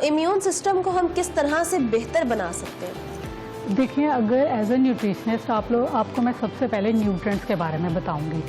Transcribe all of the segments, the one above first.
Immune system को हम किस तरह से बेहतर बना सकते हैं? देखिए, अगर एज ए न्यूट्रिशनिस्ट आपको मैं सबसे पहले न्यूट्रिएंट्स के बारे में बताऊंगी।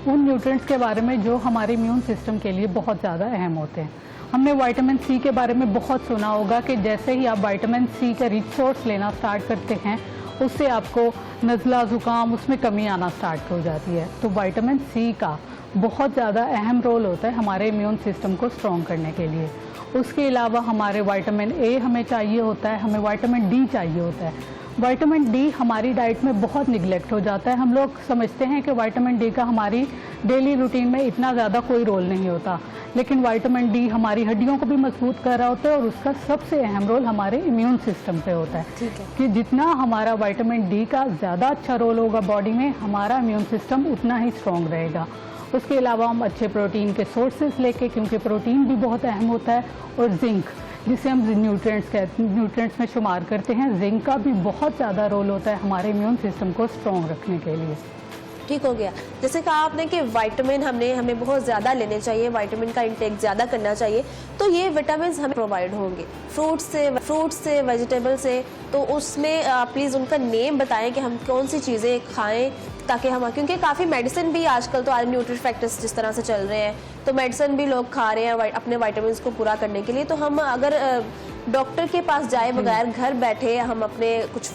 उन न्यूट्रिएंट्स के बारे में जो हमारे इम्यून सिस्टम के लिए बहुत ज़्यादा अहम होते हैं। हमने विटामिन सी के बारे में बहुत सुना होगा कि जैसे ही आप विटामिन सी का रिच सोर्स लेना स्टार्ट करते हैं, उससे आपको नज़ला ज़ुकाम उसमें कमी आना स्टार्ट हो जाती है। तो विटामिन सी का बहुत ज़्यादा अहम रोल होता है हमारे इम्यून सिस्टम को स्ट्रॉन्ग करने के लिए। उसके अलावा हमारे विटामिन ए हमें चाहिए होता है, हमें विटामिन डी चाहिए होता है। विटामिन डी हमारी डाइट में बहुत निगलेक्ट हो जाता है। हम लोग समझते हैं कि विटामिन डी का हमारी डेली रूटीन में इतना ज़्यादा कोई रोल नहीं होता, लेकिन विटामिन डी हमारी हड्डियों को भी मजबूत कर रहा होता है और उसका सबसे अहम रोल हमारे इम्यून सिस्टम पे होता है। ठीक है कि जितना हमारा विटामिन डी का ज़्यादा अच्छा रोल होगा बॉडी में, हमारा इम्यून सिस्टम उतना ही स्ट्रॉन्ग रहेगा। उसके अलावा हम अच्छे प्रोटीन के सोर्सेज लेके, क्योंकि प्रोटीन भी बहुत अहम होता है, और जिंक जिसे हम न्यूट्रिएंट्स में शुमार करते हैं, जिंक का भी बहुत ज़्यादा रोल होता है हमारे इम्यून सिस्टम को स्ट्रॉन्ग रखने के लिए। ठीक हो गया। जैसे कहा आपने कि विटामिन हमें बहुत ज़्यादा लेने चाहिए, विटामिन का इंटेक ज़्यादा करना चाहिए, तो ये विटामिन हमें प्रोवाइड होंगे फ्रूट से वेजिटेबल से, तो उसमें प्लीज़ उनका नेम बताएं कि हम कौन सी चीज़ें खाएं ताकि हम, क्योंकि काफ़ी मेडिसिन भी आजकल तो न्यूट्रीफैक्टर्स जिस तरह से चल रहे हैं, तो मेडिसिन भी लोग खा रहे हैं अपने विटामिन को पूरा करने के लिए। तो हम अगर डॉक्टर के पास जाए बगैर घर बैठे हम अपने कुछ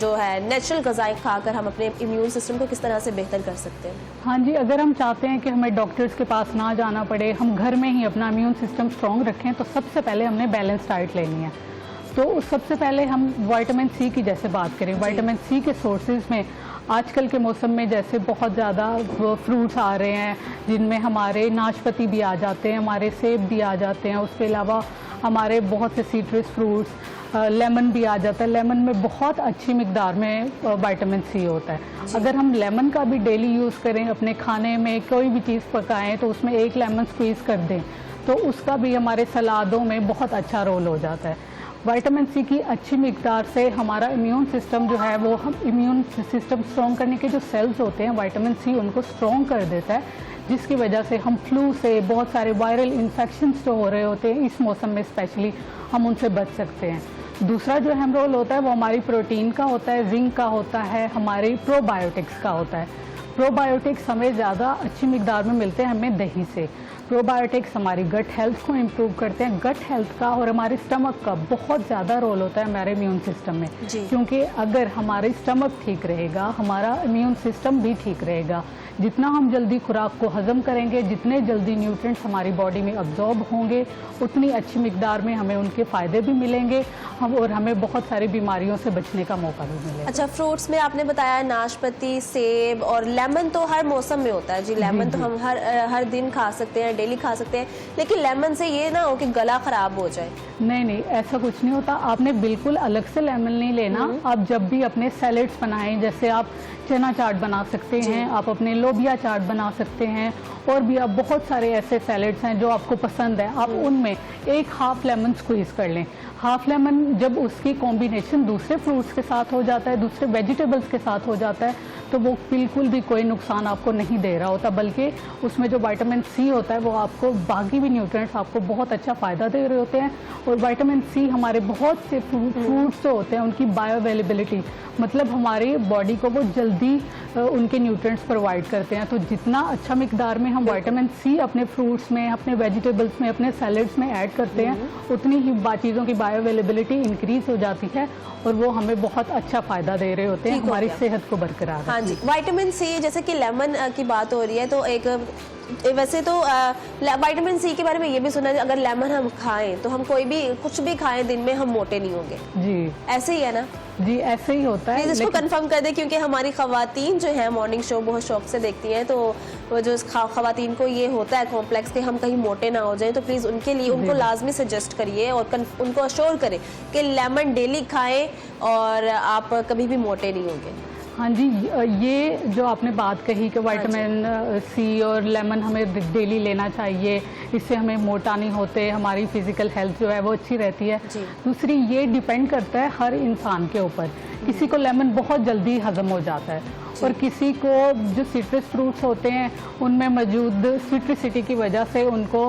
जो है नेचुरल ग़िज़ाएं खाकर हम अपने इम्यून सिस्टम को किस तरह से बेहतर कर सकते हैं? हाँ जी, अगर हम चाहते हैं कि हमें डॉक्टर्स के पास ना जाना पड़े, हम घर में ही अपना इम्यून सिस्टम स्ट्रॉन्ग रखें, तो सबसे पहले हमने बैलेंस डाइट लेनी है। तो सबसे पहले हम विटामिन सी की जैसे बात करें, विटामिन सी के सोर्सेज में आजकल के मौसम में जैसे बहुत ज़्यादा फ्रूट्स आ रहे हैं, जिनमें हमारे नाशपाती भी आ जाते हैं, हमारे सेब भी आ जाते हैं। उसके अलावा हमारे बहुत से सीट्रस फ्रूट्स, लेमन भी आ जाता है। लेमन में बहुत अच्छी मिकदार में विटामिन सी होता है। अगर हम लेमन का भी डेली यूज़ करें, अपने खाने में कोई भी चीज़ पकाएं तो उसमें एक लेमन स्क्वीज़ कर दें, तो उसका भी हमारे सलादों में बहुत अच्छा रोल हो जाता है। विटामिन सी की अच्छी मिकदार से हमारा इम्यून सिस्टम जो है वो, हम इम्यून सिस्टम स्ट्रॉन्ग करने के जो सेल्स होते हैं, विटामिन सी उनको स्ट्रॉन्ग कर देता है, जिसकी वजह से हम फ्लू से, बहुत सारे वायरल इन्फेक्शंस जो हो रहे होते हैं इस मौसम में स्पेशली, हम उनसे बच सकते हैं। दूसरा जो अहम रोल होता है वो हमारी प्रोटीन का होता है, जिंक का होता है, हमारी प्रोबायोटिक्स का होता है। प्रोबायोटिक्स हमें ज़्यादा अच्छी मिकदार में मिलते हैं हमें दही से। प्रोबायोटिक्स हमारी गट हेल्थ को इम्प्रूव करते हैं। गट हेल्थ का और हमारे स्टमक का बहुत ज़्यादा रोल होता है हमारे इम्यून सिस्टम में, क्योंकि अगर हमारे स्टमक ठीक रहेगा, हमारा इम्यून सिस्टम भी ठीक रहेगा। जितना हम जल्दी खुराक को हजम करेंगे, जितने जल्दी न्यूट्रिएंट्स हमारी बॉडी में अब्जॉर्ब होंगे, उतनी अच्छी मिकदार में हमें उनके फ़ायदे भी मिलेंगे और हमें बहुत सारी बीमारियों से बचने का मौका भी मिलेगा। अच्छा, फ्रूट्स में आपने बताया नाशपाती, सेब और लेमन तो हर मौसम में होता है जी। लेमन तो हम हर दिन खा सकते हैं, डेली खा सकते हैं, लेकिन लेमन से ये ना हो कि गला ख़राब हो जाए। नहीं, ऐसा कुछ नहीं होता। आपने बिल्कुल अलग से लेमन नहीं लेना। आप जब भी अपने सैलेड्स बनाएं, जैसे आप चना चाट बना सकते हैं, आप अपने लोबिया चाट बना सकते हैं, और भी आप बहुत सारे ऐसे सैलेड्स हैं जो आपको पसंद है, आप उनमें एक हाफ लेमन स्क्वीज़ कर लें। हाफ लेमन जब उसकी कॉम्बिनेशन दूसरे फ्रूट्स के साथ हो जाता है, दूसरे वेजिटेबल्स के साथ हो जाता है, तो वो बिल्कुल भी कोई नुकसान आपको नहीं दे रहा होता, बल्कि उसमें जो विटामिन सी होता है वो आपको बाकी भी न्यूट्रिएंट्स आपको बहुत अच्छा फ़ायदा दे रहे होते हैं। और विटामिन सी हमारे बहुत से फ्रूट्स जो होते हैं उनकी बायो अवेलेबिलिटी, मतलब हमारी बॉडी को वो जल्दी उनके न्यूट्रिएंट्स प्रोवाइड करते हैं। तो जितना अच्छा मिकदार में हम विटामिन सी अपने फ्रूट्स में, अपने वेजिटेबल्स में, अपने सैलेड्स में ऐड करते हैं, उतनी ही चीज़ों की बायो अवेलेबिलिटी इंक्रीज हो जाती है और वो हमें बहुत अच्छा फ़ायदा दे रहे होते हैं, हमारी सेहत को बरकरार। हाँ जी, विटामिन सी, जैसे कि लेमन की बात हो रही है, तो एक वैसे तो विटामिन सी के बारे में ये भी सुना है, अगर लेमन हम खाएं तो हम कुछ भी खाएं दिन में, हम मोटे नहीं होंगे जी। ऐसे ही है ना? जी, ऐसे ही होता है। इसको कंफर्म कर दे, क्योंकि हमारी खवातीन जो है मॉर्निंग शो बहुत शौक से देखती हैं, तो वो जो खवातीन को ये होता है कॉम्प्लेक्स कि हम कहीं मोटे ना हो जाएं, तो प्लीज़ उनके लिए उनको लाजमी सजेस्ट करिए और उनको अश्योर करें कि लेमन डेली खाएं और आप कभी भी मोटे नहीं होंगे। हाँ जी, ये जो आपने बात कही कि विटामिन सी और लेमन हमें डेली लेना चाहिए, इससे हमें मोटा नहीं होते, हमारी फिजिकल हेल्थ जो है वो अच्छी रहती है। दूसरी, ये डिपेंड करता है हर इंसान के ऊपर। किसी को लेमन बहुत जल्दी हजम हो जाता है और किसी को जो सिट्रस फ्रूट्स होते हैं उनमें मौजूद सिट्रिसिटी की वजह से उनको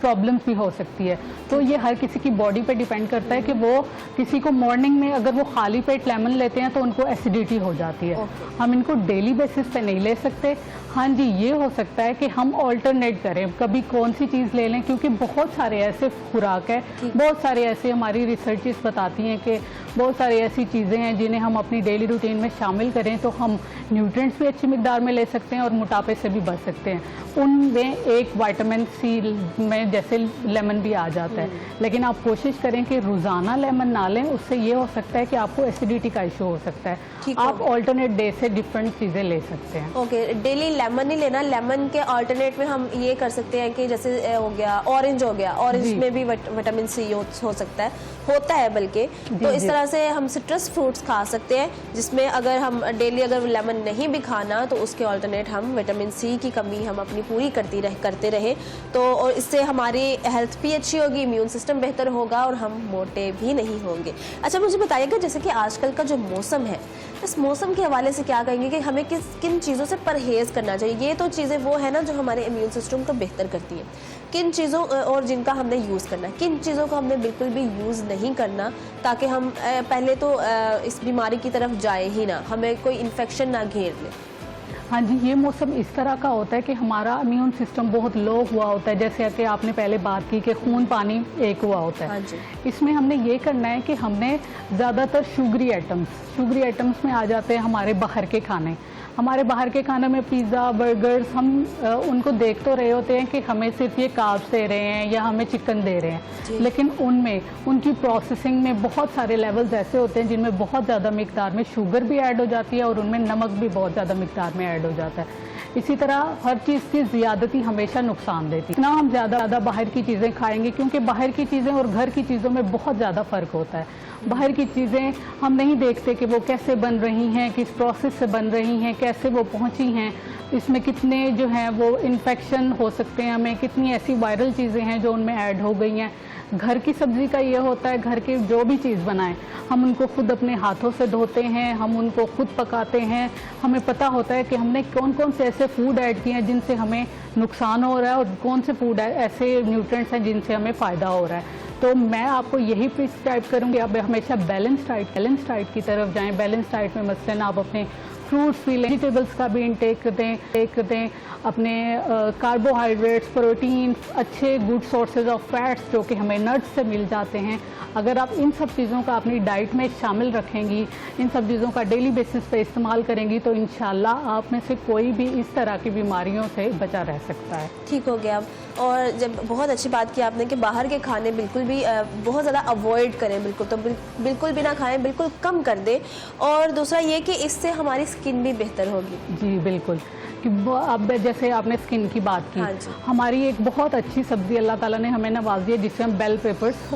प्रॉब्लम्स भी हो सकती है। तो ये हर किसी की बॉडी पे डिपेंड करता है कि वो किसी को मॉर्निंग में अगर वो खाली पेट लेमन लेते हैं तो उनको एसिडिटी हो जाती है। हम इनको डेली बेसिस पे नहीं ले सकते। हाँ जी, ये हो सकता है कि हम ऑल्टरनेट करें, कभी कौन सी चीज़ ले लें, क्योंकि बहुत सारे ऐसे खुराक है, बहुत सारे ऐसे हमारी रिसर्चेस बताती हैं कि बहुत सारी ऐसी चीज़ें हैं जिन्हें हम अपनी डेली रूटीन में शामिल करें तो हम न्यूट्रिएंट्स भी अच्छी मिकदार में ले सकते हैं और मोटापे से भी बच सकते हैं। उनमें एक विटामिन सी में जैसे लेमन भी आ जाता है, लेकिन आप कोशिश करें कि रोज़ाना लेमन ना लें, उससे ये हो सकता है कि आपको एसिडिटी का इशू हो सकता है। आप ऑल्टरनेट डे से डिफरेंट चीज़ें ले सकते हैं। ओके, डेली लेमन नहीं लेना, लेमन के अल्टरनेट में हम ये कर सकते हैं कि जैसे हो गया ऑरेंज, हो गया ऑरेंज में भी विटामिन सी हो सकता है, होता है बल्कि। तो इस तरह से हम सिट्रस फ्रूट्स खा सकते हैं, जिसमें अगर हम डेली अगर लेमन नहीं भी खाना तो उसके अल्टरनेट हम विटामिन सी की कमी हम अपनी पूरी करते रहे तो, और इससे हमारी हेल्थ भी अच्छी होगी, इम्यून सिस्टम बेहतर होगा और हम मोटे भी नहीं होंगे। अच्छा, मुझे बताइएगा जैसे कि आजकल का जो मौसम है, इस मौसम के हवाले से क्या कहेंगे कि हमें किन चीज़ों से परहेज़ करना चाहिए? ये तो चीज़ें वो है ना जो हमारे इम्यून सिस्टम को बेहतर करती हैं, किन चीज़ों और जिनका हमने यूज़ करना है, किन चीज़ों को हमने बिल्कुल भी यूज़ नहीं करना, ताकि हम पहले तो इस बीमारी की तरफ जाए ही ना, हमें कोई इन्फेक्शन ना घेर ले। हाँ जी, ये मौसम इस तरह का होता है कि हमारा इम्यून सिस्टम बहुत लो हुआ होता है, जैसे कि आपने पहले बात की कि खून पानी एक हुआ होता है। हाँ जी। इसमें हमने ये करना है कि हमने ज़्यादातर शुगरी आइटम्स में आ जाते हैं हमारे बाहर के खाने। हमारे बाहर के खाने में पिज़्ज़ा, बर्गर्स, हम उनको देख तो रहे होते हैं कि हमें सिर्फ ये कार्ब्स दे रहे हैं या हमें चिकन दे रहे हैं, लेकिन उनमें उनकी प्रोसेसिंग में बहुत सारे लेवल्स ऐसे होते हैं जिनमें बहुत ज़्यादा मिकदार में शुगर भी ऐड हो जाती है और उनमें नमक भी बहुत ज़्यादा मिकदार में ऐड हो जाता है। इसी तरह हर चीज़ की ज़्यादती हमेशा नुकसान देती है। ना हम ज़्यादा बाहर की चीज़ें खाएंगे, क्योंकि बाहर की चीज़ें और घर की चीज़ों में बहुत ज़्यादा फ़र्क होता है। बाहर की चीज़ें हम नहीं देखते कि वो कैसे बन रही हैं, किस प्रोसेस से बन रही हैं, कैसे वो पहुंची हैं, इसमें कितने जो हैं वो इन्फेक्शन हो सकते हैं, हमें कितनी ऐसी वायरल चीज़ें हैं जो उनमें ऐड हो गई हैं। घर की सब्ज़ी का ये होता है, घर की जो भी चीज़ बनाएं हम उनको खुद अपने हाथों से धोते हैं, हम उनको खुद पकाते हैं, हमें पता होता है कि हमने कौन कौन से ऐसे फूड ऐड किए हैं जिनसे हमें नुकसान हो रहा है और कौन से फूड ऐसे न्यूट्रिएंट्स हैं जिनसे हमें फ़ायदा हो रहा है। तो मैं आपको यही प्रिस्क्राइब करूँगी, आप हमेशा बैलेंस डाइट की तरफ जाएँ। बैलेंस डाइट में मसलन आप अपने फ्रूट्स भी लें, वेजिटेबल्स का भी इंटेक दें, अपने कार्बोहाइड्रेट्स, प्रोटीन, अच्छे गुड सोर्सेज ऑफ फैट्स जो कि हमें नट्स से मिल जाते हैं, अगर आप इन सब चीज़ों का अपनी डाइट में शामिल रखेंगी, इन सब चीज़ों का डेली बेसिस पे इस्तेमाल करेंगी तो इंशाल्लाह आप में से कोई भी इस तरह की बीमारियों से बचा रह सकता है। ठीक हो गया। और जब बहुत अच्छी बात की आपने कि बाहर के खाने बिल्कुल भी बहुत ज़्यादा अवॉइड करें, बिल्कुल भी ना खाएं, बिल्कुल कम कर दें। और दूसरा ये कि इससे हमारी स्किन भी बेहतर होगी। जी बिल्कुल, कि अब जैसे आपने स्किन की बात की, हाँ, हमारी एक बहुत अच्छी सब्जी अल्लाह ताला ने हमें नवाजी है जिसे हम बेल पेपर्स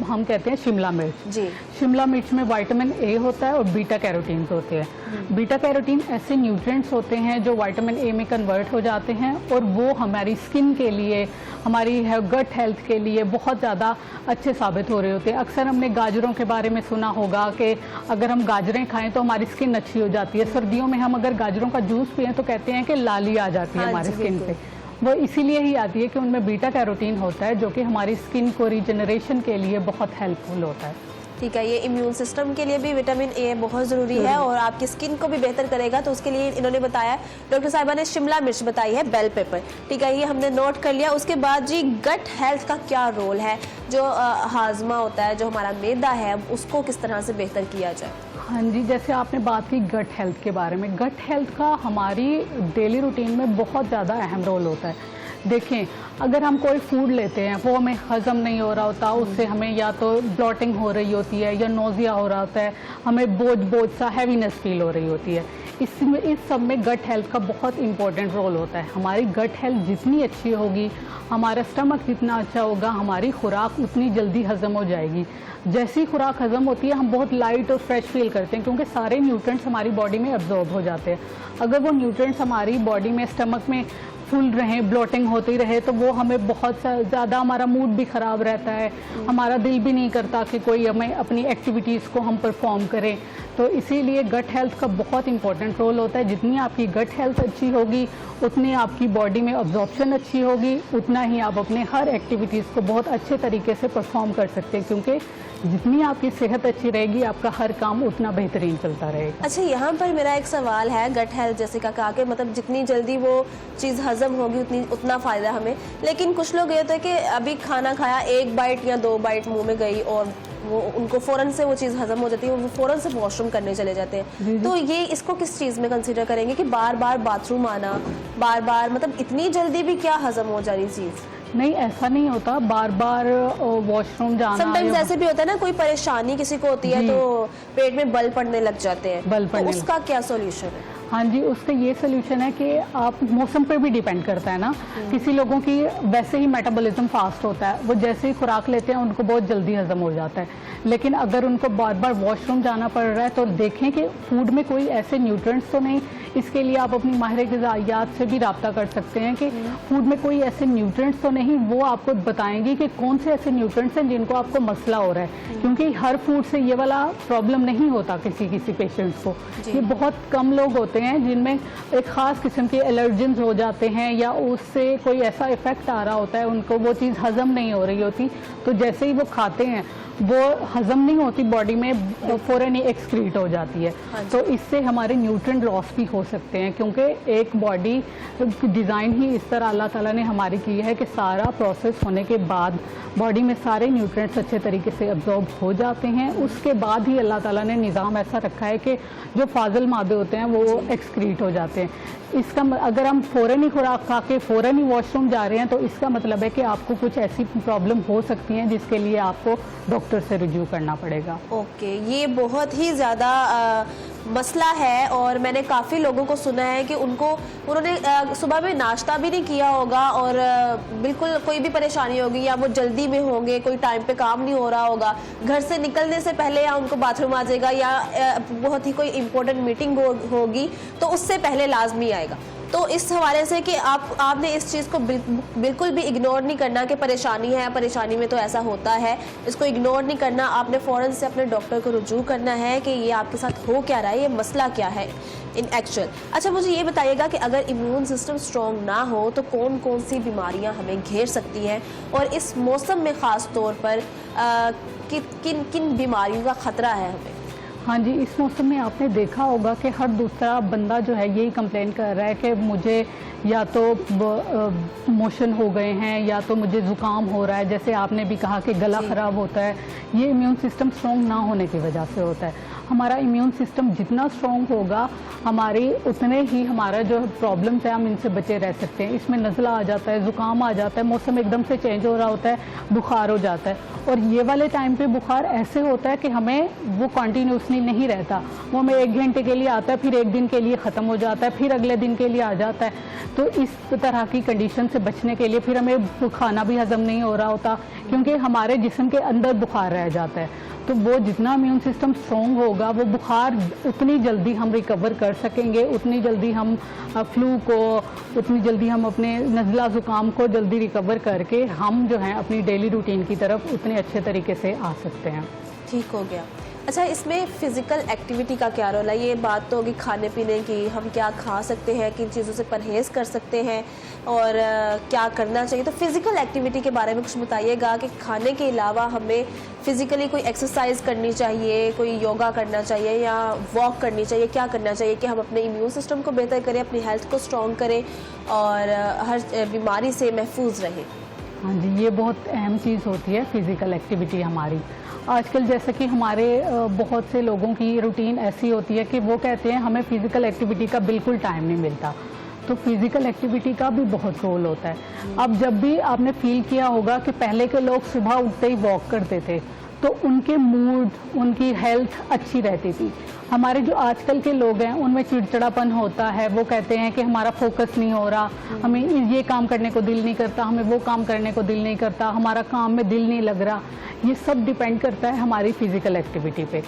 हम कहते हैं, शिमला मिर्च। जी। शिमला मिर्च में विटामिन ए होता है और बीटा कैरोटीन होते हैं। बीटा कैरोटीन ऐसे न्यूट्रिएंट्स होते हैं जो विटामिन ए में कन्वर्ट हो जाते हैं और वो हमारी स्किन के लिए, हमारी गट हेल्थ के लिए बहुत ज़्यादा अच्छे साबित हो रहे होते हैं। अक्सर हमने गाजरों के बारे में सुना होगा कि अगर हम गाजरें खाएं तो हमारी स्किन अच्छी हो जाती है। सर्दियों में हम अगर गाजरों का जूस पिएं तो कहते हैं कि लाली आ जाती है हमारी स्किन पे। वो इसीलिए ही आती है कि उनमें बीटा कैरोटीन होता है जो कि हमारी स्किन को रीजनरेशन के लिए बहुत हेल्पफुल होता है। ठीक है, ये इम्यून सिस्टम के लिए भी विटामिन ए बहुत ज़रूरी है और आपकी स्किन को भी बेहतर करेगा, तो उसके लिए इन्होंने बताया, डॉक्टर साहिबा ने शिमला मिर्च बताई है, बेल पेपर। ठीक है, ये हमने नोट कर लिया। उसके बाद जी गट हेल्थ का क्या रोल है, जो हाजमा होता है, जो हमारा मैदा है, उसको किस तरह से बेहतर किया जाए? हाँ जी, जैसे आपने बात की गट हेल्थ के बारे में, गट हेल्थ का हमारी डेली रूटीन में बहुत ज़्यादा अहम रोल होता है। देखें, अगर हम कोई फूड लेते हैं वो हमें हज़म नहीं हो रहा होता, उससे हमें या तो ब्लॉटिंग हो रही होती है या नोज़िया हो रहा होता है, हमें बोझ सा हैवीनेस फील हो रही होती है। इस सब में गट हेल्थ का बहुत इंपॉर्टेंट रोल होता है। हमारी गट हेल्थ जितनी अच्छी होगी, हमारा स्टमक जितना अच्छा होगा, हमारी खुराक उतनी जल्दी हज़म हो जाएगी। जैसी खुराक हज़म होती है हम बहुत लाइट और फ्रेश फील करते हैं, क्योंकि सारे न्यूट्रिएंट्स हमारी बॉडी में एब्जॉर्ब हो जाते हैं। अगर वो न्यूट्रिएंट्स हमारी बॉडी में, स्टमक में फुल रहें, ब्लोटिंग होती रहे, तो वो हमें बहुत ज़्यादा, हमारा मूड भी ख़राब रहता है, हमारा दिल भी नहीं करता कि कोई हमें अपनी एक्टिविटीज़ को हम परफॉर्म करें। तो इसीलिए गट हेल्थ का बहुत इंपॉर्टेंट रोल होता है। जितनी आपकी गट हेल्थ अच्छी होगी, उतनी आपकी बॉडी में अब्जॉर्प्शन अच्छी होगी, उतना ही आप अपने हर एक्टिविटीज़ को बहुत अच्छे तरीके से परफॉर्म कर सकते हैं, क्योंकि जितनी आपकी सेहत अच्छी रहेगी, आपका हर काम उतना बेहतरीन चलता रहेगा। अच्छा, यहाँ पर मेरा एक सवाल है, गट हेल्थ जैसे कहा कि मतलब जितनी जल्दी वो चीज़ हजम होगी उतना फ़ायदा हमें, लेकिन कुछ लोग ये होता है कि अभी खाना खाया, 1 बाइट या 2 बाइट मुंह में गई और वो उनको फ़ौरन से वो चीज़ हजम हो जाती है, वो फ़ौरन से वॉशरूम करने चले जाते हैं। तो ये इसको किस चीज़ में कंसिडर करेंगे कि बार बार बाथरूम आना, बार बार, मतलब इतनी जल्दी भी क्या हजम हो जा रही चीज़? नहीं, ऐसा नहीं होता, बार बार वॉशरूम जाना। समटाइम्स ऐसे भी होता है ना, कोई परेशानी किसी को होती है तो पेट में बल पड़ने लग जाते हैं, तो उसका क्या सोल्यूशन है? हाँ जी, उसका ये सोल्यूशन है कि आप मौसम पर भी डिपेंड करता है ना। किसी लोगों की वैसे ही मेटाबॉलिज्म फास्ट होता है, वो जैसे ही खुराक लेते हैं उनको बहुत जल्दी हजम हो जाता है, लेकिन अगर उनको बार बार वॉशरूम जाना पड़ रहा है तो देखें कि फूड में कोई ऐसे न्यूट्रिएंट्स तो नहीं। इसके लिए आप अपनी माहिर ग़िज़ाइयात से भी रब्ता कर सकते हैं कि फूड में कोई ऐसे न्यूट्रिएंट्स तो नहीं। वो आपको बताएंगे कि कौन से ऐसे न्यूट्रिएंट्स हैं जिनको आपको मसला हो रहा है, क्योंकि हर फूड से ये वाला प्रॉब्लम नहीं होता किसी पेशेंट्स को। ये बहुत कम लोग होते हैं जिनमें एक ख़ास किस्म के एलर्जेंस हो जाते हैं या उससे कोई ऐसा इफ़ेक्ट आ रहा होता है, उनको वो चीज़ हज़म नहीं हो रही होती, तो जैसे ही वो खाते हैं वो हज़म नहीं होती बॉडी में, फ़ौरन ही एक्सक्रीट हो जाती है। तो इससे हमारे न्यूट्रिएंट लॉस भी हो सकते हैं, क्योंकि एक बॉडी डिज़ाइन ही इस तरह अल्लाह ताला ने हमारी की है कि सारा प्रोसेस होने के बाद बॉडी में सारे न्यूट्रिएंट्स अच्छे तरीके से अब्जॉर्ब हो जाते हैं। उसके बाद ही अल्लाह ताला ने निज़ाम ऐसा रखा है कि जो फाजिल मादे होते हैं वो एक्सक्रीट हो जाते हैं। इसका अगर हम फ़ौरन ही खुराक खा के फ़ौरन ही वॉशरूम जा रहे हैं तो इसका मतलब है कि आपको कुछ ऐसी प्रॉब्लम हो सकती है जिसके लिए आपको डॉक्टर से रिव्यू करना पड़ेगा। ओके, ये बहुत ही ज़्यादा मसला है और मैंने काफ़ी लोगों को सुना है कि उन्होंने सुबह में नाश्ता भी नहीं किया होगा और बिल्कुल कोई भी परेशानी होगी, या वो जल्दी में होंगे, कोई टाइम पे काम नहीं हो रहा होगा, घर से निकलने से पहले या उनको बाथरूम आ जाएगा या बहुत ही कोई इम्पोर्टेंट मीटिंग होगी तो उससे पहले लाजमी आएगा। तो इस हवाले से कि आपने इस चीज़ को बिल्कुल भी इग्नोर नहीं करना कि परेशानी है, परेशानी में तो ऐसा होता है, इसको इग्नोर नहीं करना। आपने फ़ौरन से अपने डॉक्टर को रुजू करना है कि ये आपके साथ हो क्या रहा है, ये मसला क्या है इन एक्चुअल। अच्छा, मुझे ये बताइएगा कि अगर इम्यून सिस्टम स्ट्रॉन्ग ना हो तो कौन कौन सी बीमारियां हमें घेर सकती हैं, और इस मौसम में ख़ास तौर पर किन किन बीमारियों का ख़तरा है हमें? हाँ जी, इस मौसम में आपने देखा होगा कि हर दूसरा बंदा जो है यही कंप्लेन कर रहा है कि मुझे या तो मोशन हो गए हैं या तो मुझे ज़ुकाम हो रहा है। जैसे आपने भी कहा कि गला ख़राब होता है, ये इम्यून सिस्टम स्ट्रॉन्ग ना होने की वजह से होता है। हमारा इम्यून सिस्टम जितना स्ट्रॉन्ग होगा हमारी उतने ही हमारा जो प्रॉब्लम्स है हम इनसे बचे रह सकते हैं। इसमें नज़ला आ जाता है, ज़ुकाम आ जाता है, मौसम एकदम से चेंज हो रहा होता है, बुखार हो जाता है। और ये वाले टाइम पे बुखार ऐसे होता है कि हमें वो कंटिन्यूसली नहीं रहता, वो हमें 1 घंटे के लिए आता है, फिर 1 दिन के लिए ख़त्म हो जाता है, फिर अगले दिन के लिए आ जाता है। तो इस तरह की कंडीशन से बचने के लिए फिर हमें खाना भी हज़म नहीं हो रहा होता, क्योंकि हमारे जिस्म के अंदर बुखार रह जाता है। तो वो जितना इम्यून सिस्टम स्ट्रॉन्ग होगा वो बुखार उतनी जल्दी हम रिकवर कर सकेंगे, उतनी जल्दी हम फ्लू को, उतनी जल्दी हम अपने नज़ला ज़ुकाम को जल्दी रिकवर करके हम जो है अपनी डेली रूटीन की तरफ उतने अच्छे तरीके से आ सकते हैं। ठीक हो गया। अच्छा, इसमें फ़िज़िकल एक्टिविटी का क्या रोल है? ये बात तो होगी खाने पीने की, हम क्या खा सकते हैं, किन चीज़ों से परहेज़ कर सकते हैं और क्या करना चाहिए। तो फ़िज़िकल एक्टिविटी के बारे में कुछ बताइएगा कि खाने के अलावा हमें फ़िज़िकली कोई एक्सरसाइज करनी चाहिए, कोई योगा करना चाहिए या वॉक करनी चाहिए, क्या करना चाहिए कि हम अपने इम्यून सिस्टम को बेहतर करें, अपनी हेल्थ को स्ट्रॉन्ग करें और हर बीमारी से महफूज रहें? हाँ जी, ये बहुत अहम चीज़ होती है फ़िज़िकल एक्टिविटी हमारी। आजकल जैसे कि हमारे बहुत से लोगों की रूटीन ऐसी होती है कि वो कहते हैं हमें फ़िज़िकल एक्टिविटी का बिल्कुल टाइम नहीं मिलता, तो फ़िज़िकल एक्टिविटी का भी बहुत रोल होता है। अब जब भी आपने फील किया होगा कि पहले के लोग सुबह उठते ही वॉक करते थे तो उनके मूड, उनकी हेल्थ अच्छी रहती थी। हमारे जो आजकल के लोग हैं उनमें चिड़चिड़ापन होता है, वो कहते हैं कि हमारा फोकस नहीं हो रहा, हमें ये काम करने को दिल नहीं करता, हमें वो काम करने को दिल नहीं करता, हमारा काम में दिल नहीं लग रहा। ये सब डिपेंड करता है हमारी फ़िज़िकल एक्टिविटी पे।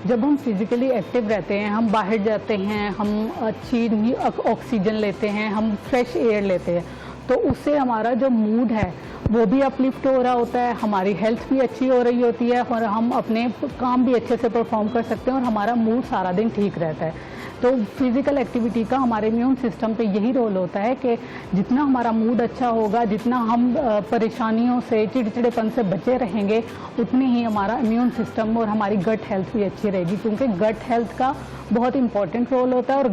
जब हम फिज़िकली एक्टिव रहते हैं, हम बाहर जाते हैं, हम अच्छी ऑक्सीजन लेते हैं, हम फ्रेश एयर लेते हैं, तो उससे हमारा जो मूड है वो भी अपलिफ्ट हो रहा होता है, हमारी हेल्थ भी अच्छी हो रही होती है और हम अपने काम भी अच्छे से परफॉर्म कर सकते हैं और हमारा मूड सारा दिन ठीक रहता है। तो फिज़िकल एक्टिविटी का हमारे इम्यून सिस्टम पे यही रोल होता है कि जितना हमारा मूड अच्छा होगा, जितना हम परेशानियों से, चिड़चिड़ेपन से बचे रहेंगे, उतनी ही हमारा इम्यून सिस्टम और हमारी गट हेल्थ भी अच्छी रहेगी, क्योंकि गट हेल्थ का बहुत इंपॉर्टेंट रोल होता है और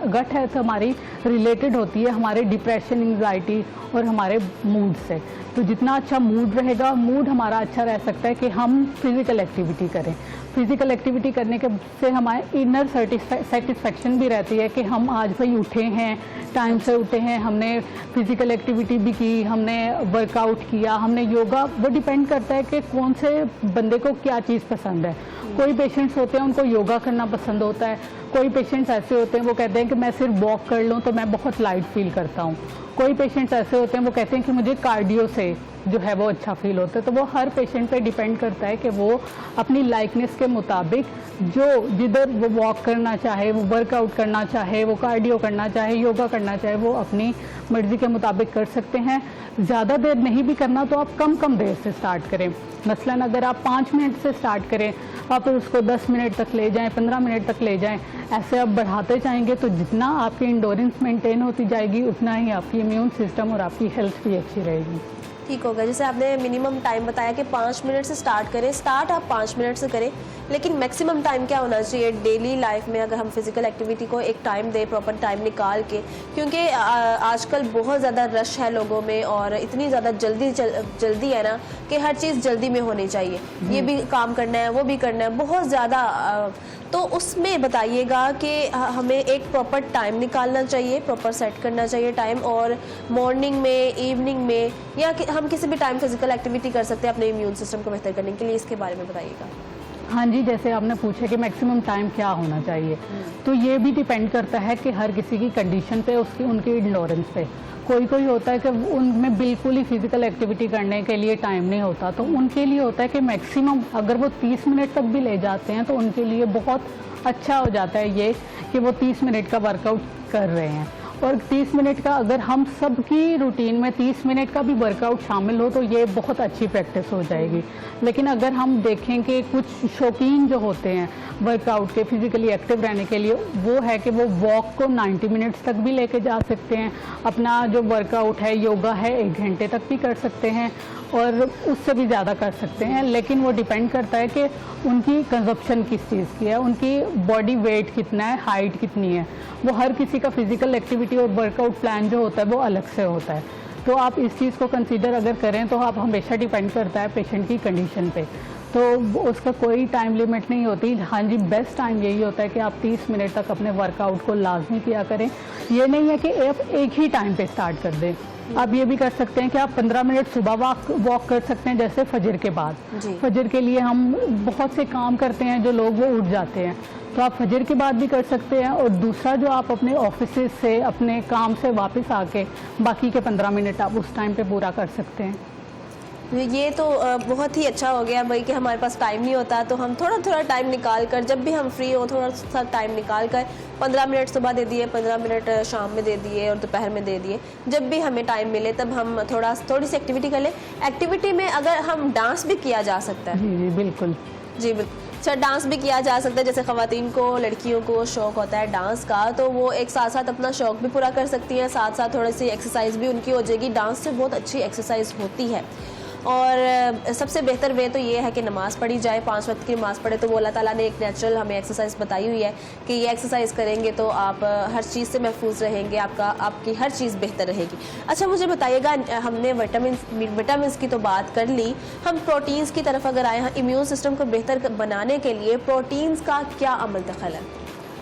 गट हेल्थ हमारी रिलेटेड होती है हमारे डिप्रेशन, एंग्जाइटी और हमारे मूड से। तो जितना अच्छा मूड रहेगा, मूड हमारा अच्छा रह सकता है कि हम फिज़िकल एक्टिविटी करें। फिज़िकल एक्टिविटी करने के से हमारे इनर सेटिस्फेक्शन भी रहती है कि हम आज भाई उठे हैं, टाइम से उठे हैं, हमने फिज़िकल एक्टिविटी भी की, हमने वर्कआउट किया, हमने योगा। वो डिपेंड करता है कि कौन से बंदे को क्या चीज़ पसंद है। कोई पेशेंट्स होते हैं उनको योगा करना पसंद होता है, कोई पेशेंट्स ऐसे होते हैं वो कहते हैं कि मैं सिर्फ वॉक कर लूँ तो मैं बहुत लाइट फील करता हूँ। कोई पेशेंट्स ऐसे होते हैं वो कहते हैं कि मुझे कार्डियो से जो है वो अच्छा फील होता है। तो वो हर पेशेंट पे डिपेंड करता है कि वो अपनी लाइकनेस के मुताबिक जो जिधर वो वॉक करना चाहे, वो वर्कआउट करना चाहे, वो कार्डियो करना चाहे, योगा करना चाहे, वो अपनी मर्ज़ी के मुताबिक कर सकते हैं। ज़्यादा देर नहीं भी करना तो आप कम देर से स्टार्ट करें। मसलन अगर आप 5 मिनट से स्टार्ट करें, आप फिर उसको 10 मिनट तक ले जाएं, 15 मिनट तक ले जाएं, ऐसे आप बढ़ाते जाएंगे तो जितना आपकी इंडोरेंस मेंटेन होती जाएगी उतना ही आपकी इम्यून सिस्टम और आपकी हेल्थ भी अच्छी रहेगी। ठीक होगा। जैसे आपने मिनिमम टाइम बताया कि 5 मिनट से स्टार्ट करें, स्टार्ट आप 5 मिनट से करें, लेकिन मैक्सिमम टाइम क्या होना चाहिए डेली लाइफ में अगर हम फिजिकल एक्टिविटी को एक टाइम दें, प्रॉपर टाइम निकाल के? क्योंकि आजकल बहुत ज़्यादा रश है लोगों में और इतनी ज़्यादा जल्दी है ना कि हर चीज़ जल्दी में होनी चाहिए, ये भी काम करना है, वो भी करना है, बहुत ज़्यादा। तो उसमें बताइएगा कि हमें एक प्रॉपर टाइम निकालना चाहिए, प्रॉपर सेट करना चाहिए टाइम, और मॉर्निंग में, इवनिंग में, या हम किसी भी टाइम फिजिकल एक्टिविटी कर सकते हैं अपने इम्यून सिस्टम को बेहतर करने के लिए, इसके बारे में बताइएगा। हाँ जी, जैसे आपने पूछा कि मैक्सिमम टाइम क्या होना चाहिए, तो ये भी डिपेंड करता है कि हर किसी की कंडीशन पे, उसकी उनकी इंडोरेंस पे। कोई होता है कि उनमें बिल्कुल ही फिजिकल एक्टिविटी करने के लिए टाइम नहीं होता, तो उनके लिए होता है कि मैक्सिमम अगर वो 30 मिनट तक भी ले जाते हैं तो उनके लिए बहुत अच्छा हो जाता है ये कि वो 30 मिनट का वर्कआउट कर रहे हैं। और 30 मिनट का अगर हम सबकी रूटीन में 30 मिनट का भी वर्कआउट शामिल हो तो ये बहुत अच्छी प्रैक्टिस हो जाएगी। लेकिन अगर हम देखें कि कुछ शौकीन जो होते हैं वर्कआउट के, फिजिकली एक्टिव रहने के लिए, वो है कि वो वॉक को 90 मिनट्स तक भी लेके जा सकते हैं, अपना जो वर्कआउट है, योगा है, 1 घंटे तक भी कर सकते हैं और उससे भी ज़्यादा कर सकते हैं। लेकिन वो डिपेंड करता है कि उनकी कंजप्शन किस चीज़ की है, उनकी बॉडी वेट कितना है, हाइट कितनी है। वो हर किसी का फिजिकल एक्टिविटी और वर्कआउट प्लान जो होता है वो अलग से होता है। तो आप इस चीज़ को कंसीडर अगर करें तो आप हमेशा डिपेंड करता है पेशेंट की कंडीशन पे, तो उसका कोई टाइम लिमिट नहीं होती। हाँ जी, बेस्ट टाइम यही होता है कि आप 30 मिनट तक अपने वर्कआउट को लाजमी किया करें। ये नहीं है कि आप एक ही टाइम पे स्टार्ट कर दें। आप ये भी कर सकते हैं कि आप 15 मिनट सुबह वॉक कर सकते हैं, जैसे फजर के बाद। फजर के लिए हम बहुत से काम करते हैं जो लोग वो उठ जाते हैं, तो आप फजर के बाद भी कर सकते हैं। और दूसरा जो आप अपने ऑफिस से, अपने काम से वापस आके बाकी के 15 मिनट आप उस टाइम पे पूरा कर सकते हैं। ये तो बहुत ही अच्छा हो गया भाई कि हमारे पास टाइम नहीं होता, तो हम थोड़ा टाइम निकाल कर, जब भी हम फ्री हो थोड़ा सा टाइम निकाल कर 15 मिनट सुबह दे दिए, 15 मिनट शाम में दे दिए और दोपहर में दे दिए, जब भी हमें टाइम मिले तब हम थोड़ी सी एक्टिविटी कर लें। एक्टिविटी में अगर हम डांस भी किया जा सकता है। जी बिल्कुल, जी बिल्कुल सर, डांस भी किया जा सकता है। जैसे ख़वातीन को, लड़कियों को शौक़ होता है डांस का, तो वो एक साथ साथ अपना शौक़ भी पूरा कर सकती हैं, साथ साथ थोड़ी सी एक्सरसाइज भी उनकी हो जाएगी। डांस से बहुत अच्छी एक्सरसाइज होती है और सबसे बेहतर वे तो ये है कि नमाज़ पढ़ी जाए, 5 वक्त की नमाज़ पढ़े। तो वो अल्लाह ताला ने एक नेचुरल हमें एक्सरसाइज बताई हुई है कि ये एक्सरसाइज करेंगे तो आप हर चीज़ से महफूज रहेंगे, आपकी हर चीज़ बेहतर रहेगी। अच्छा, मुझे बताइएगा, हमने विटामिन्स की तो बात कर ली, हम प्रोटीन्स की तरफ अगर आए, इम्यून सिस्टम को बेहतर बनाने के लिए प्रोटीन्स का क्या अमल दखल है?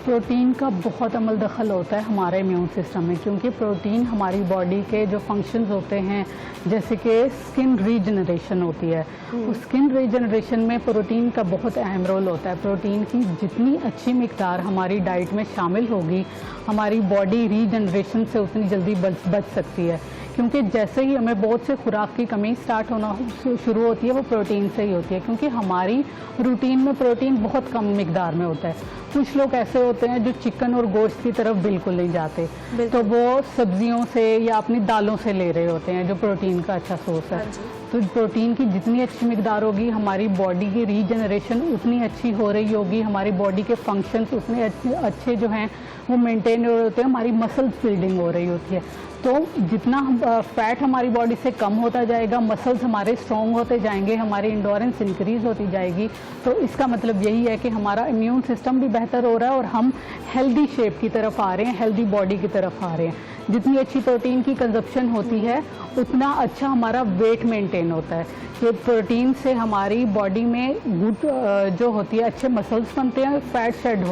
प्रोटीन का बहुत अमल दखल होता है हमारे इम्यून सिस्टम में, क्योंकि प्रोटीन हमारी बॉडी के जो फंक्शंस होते हैं, जैसे कि स्किन रीजनरेशन होती है, उस स्किन रीजनरेशन में प्रोटीन का बहुत अहम रोल होता है। प्रोटीन की जितनी अच्छी मिकदार हमारी डाइट में शामिल होगी, हमारी बॉडी रीजनरेशन से उतनी जल्दी बच सकती है। क्योंकि जैसे ही हमें बहुत से खुराक की कमी स्टार्ट होना शुरू होती है वो प्रोटीन से ही होती है, क्योंकि हमारी रूटीन में प्रोटीन बहुत कम मिकदार में होता है। कुछ लोग ऐसे होते हैं जो चिकन और गोश्त की तरफ बिल्कुल नहीं जाते, तो वो सब्जियों से या अपनी दालों से ले रहे होते हैं जो प्रोटीन का अच्छा सोर्स है। तो प्रोटीन की जितनी अच्छी मिकदार होगी, हमारी बॉडी की रीजनरेशन उतनी अच्छी हो रही होगी, हमारी बॉडी के फंक्शंस उतने अच्छे जो हैं वो मेंटेन हो रहे होते हैं, हमारी मसल्स बिल्डिंग हो रही होती है। तो जितना फैट हमारी बॉडी से कम होता जाएगा, मसल्स हमारे स्ट्रॉन्ग होते जाएंगे, हमारी इंडोरेंस इंक्रीज होती जाएगी। तो इसका मतलब यही है कि हमारा इम्यून सिस्टम भी बेहतर हो रहा है और हम हेल्दी शेप की तरफ आ रहे हैं, हेल्दी बॉडी की तरफ आ रहे हैं। जितनी अच्छी प्रोटीन की कंजप्शन होती है उतना अच्छा हमारा वेट मेंटेन होता है। ये प्रोटीन से हमारी बॉडी में गुड जो होती है, अच्छे मसल्स बनते हैं, फैट शेड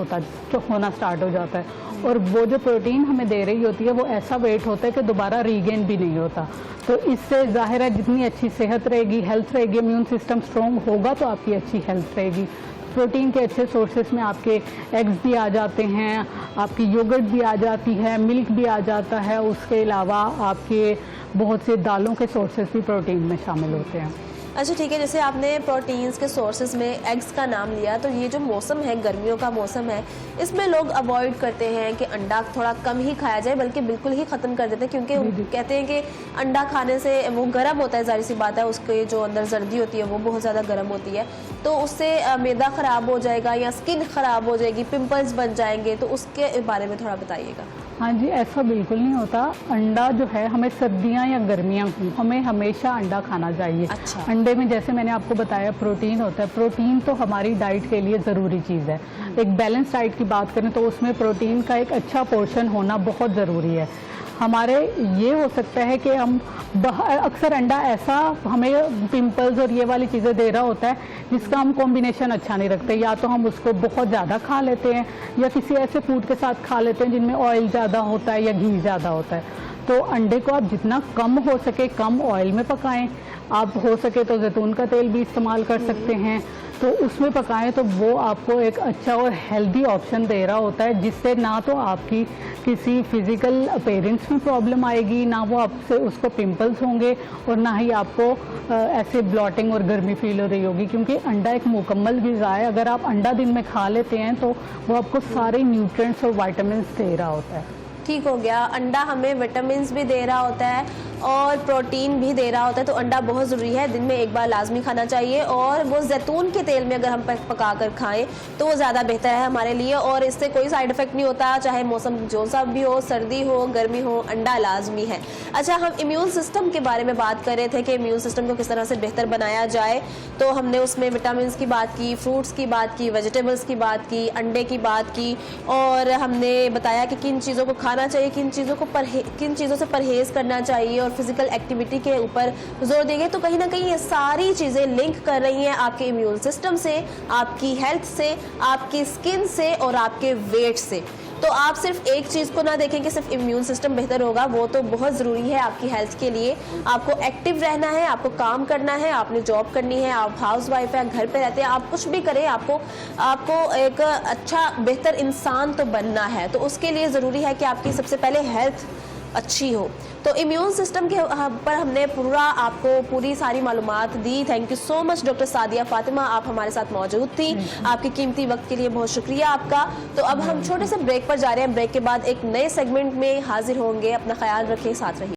होना स्टार्ट हो जाता है, और वो जो प्रोटीन हमें दे रही होती है वो ऐसा वेट होता है कि दोबारा रीगेन भी नहीं होता। तो इससे जाहिर है जितनी अच्छी सेहत रहेगी, हेल्थ रहेगी, इम्यून सिस्टम स्ट्रॉन्ग होगा तो आपकी अच्छी हेल्थ रहेगी। प्रोटीन के अच्छे सोर्सेस में आपके एग्स भी आ जाते हैं, आपकी योगर्ट भी आ जाती है, मिल्क भी आ जाता है, उसके अलावा आपके बहुत से दालों के सोर्सेस भी प्रोटीन में शामिल होते हैं। अच्छा ठीक है, जैसे आपने प्रोटीन्स के सोर्सेज में एग्स का नाम लिया, तो ये जो मौसम है, गर्मियों का मौसम है, इसमें लोग अवॉइड करते हैं कि अंडा थोड़ा कम ही खाया जाए, बल्कि बिल्कुल ही ख़त्म कर देते हैं, क्योंकि कहते हैं कि अंडा खाने से वो गर्म होता है, जाहिर सी बात है, उसके जो अंदर जर्दी होती है वो बहुत ज़्यादा गर्म होती है, तो उससे मैदा ख़राब हो जाएगा या स्किन ख़राब हो जाएगी, पिंपल्स बन जाएंगे, तो उसके बारे में थोड़ा बताइएगा। हाँ जी, ऐसा बिल्कुल नहीं होता। अंडा जो है, हमें सर्दियाँ या गर्मियाँ हमें हमेशा अंडा खाना चाहिए। अच्छा। अंडे में जैसे मैंने आपको बताया प्रोटीन होता है, प्रोटीन तो हमारी डाइट के लिए ज़रूरी चीज़ है। एक बैलेंस डाइट की बात करें तो उसमें प्रोटीन का एक अच्छा पोर्शन होना बहुत ज़रूरी है। हमारे ये हो सकता है कि हम अक्सर अंडा ऐसा हमें पिंपल्स और ये वाली चीज़ें दे रहा होता है जिसका हम कॉम्बिनेशन अच्छा नहीं रखते, या तो हम उसको बहुत ज़्यादा खा लेते हैं या किसी ऐसे फूड के साथ खा लेते हैं जिनमें ऑयल ज़्यादा होता है या घी ज़्यादा होता है। तो अंडे को आप जितना कम हो सके कम ऑयल में पकाएं। आप हो सके तो जैतून का तेल भी इस्तेमाल कर सकते हैं, तो उसमें पकाएं तो वो आपको एक अच्छा और हेल्दी ऑप्शन दे रहा होता है, जिससे ना तो आपकी किसी फिजिकल अपीयरेंस में प्रॉब्लम आएगी, ना वो आपसे उसको पिंपल्स होंगे, और ना ही आपको ऐसे ब्लॉटिंग और गर्मी फील हो रही होगी, क्योंकि अंडा एक मुकम्मल ग़िज़ा है। अगर आप अंडा दिन में खा लेते हैं तो वो आपको सारे न्यूट्रिएंट्स और विटामिन दे रहा होता है। ठीक हो गया, अंडा हमें विटामिन भी दे रहा होता है और प्रोटीन भी दे रहा होता है, तो अंडा बहुत ज़रूरी है, दिन में एक बार लाजमी खाना चाहिए, और वो जैतून के तेल में अगर हम पका कर खाएं तो वो ज़्यादा बेहतर है हमारे लिए, और इससे कोई साइड इफ़ेक्ट नहीं होता, चाहे मौसम जो सा भी हो, सर्दी हो, गर्मी हो, अंडा लाजमी है। अच्छा, हम इम्यून सिस्टम के बारे में बात कर रहे थे कि इम्यून सिस्टम को किस तरह से बेहतर बनाया जाए, तो हमने उसमें विटामिन की बात की, फ्रूट्स की बात की, वेजिटेबल्स की बात की, अंडे की बात की, और हमने बताया कि किन चीज़ों को खाना चाहिए, किन चीज़ों से परहेज़ करना चाहिए, और फिजिकल एक्टिविटी के ऊपर जोर देंगे। तो कहीं ना कहीं ये सारी चीज़ें लिंक कर रही हैं आपके इम्यून सिस्टम से, आपकी हेल्थ से, आपकी स्किन से और आपके वेट से। तो आप सिर्फ एक चीज़ को ना देखें कि सिर्फ इम्यून सिस्टम बेहतर होगा, वो तो बहुत ज़रूरी है आपकी हेल्थ के लिए। आपको एक्टिव रहना है, आपको काम करना है, आपने जॉब करनी है, आप हाउस वाइफ है, घर पे रहते हैं, आप कुछ भी करें, आपको एक अच्छा बेहतर इंसान तो बनना है। तो उसके लिए ज़रूरी है कि आपकी सबसे पहले हेल्थ अच्छी हो। तो इम्यून सिस्टम के पर हमने आपको पूरी सारी मालूमात दी। Thank you so much doctor Sadia Fatima, आप हमारे साथ मौजूद थी। आपके कीमती वक्त के लिए बहुत शुक्रिया आपका। तो अब हम छोटे से ब्रेक पर जा रहे हैं, ब्रेक के बाद एक नए सेगमेंट में हाजिर होंगे। अपना ख्याल रखें, साथ रहिए।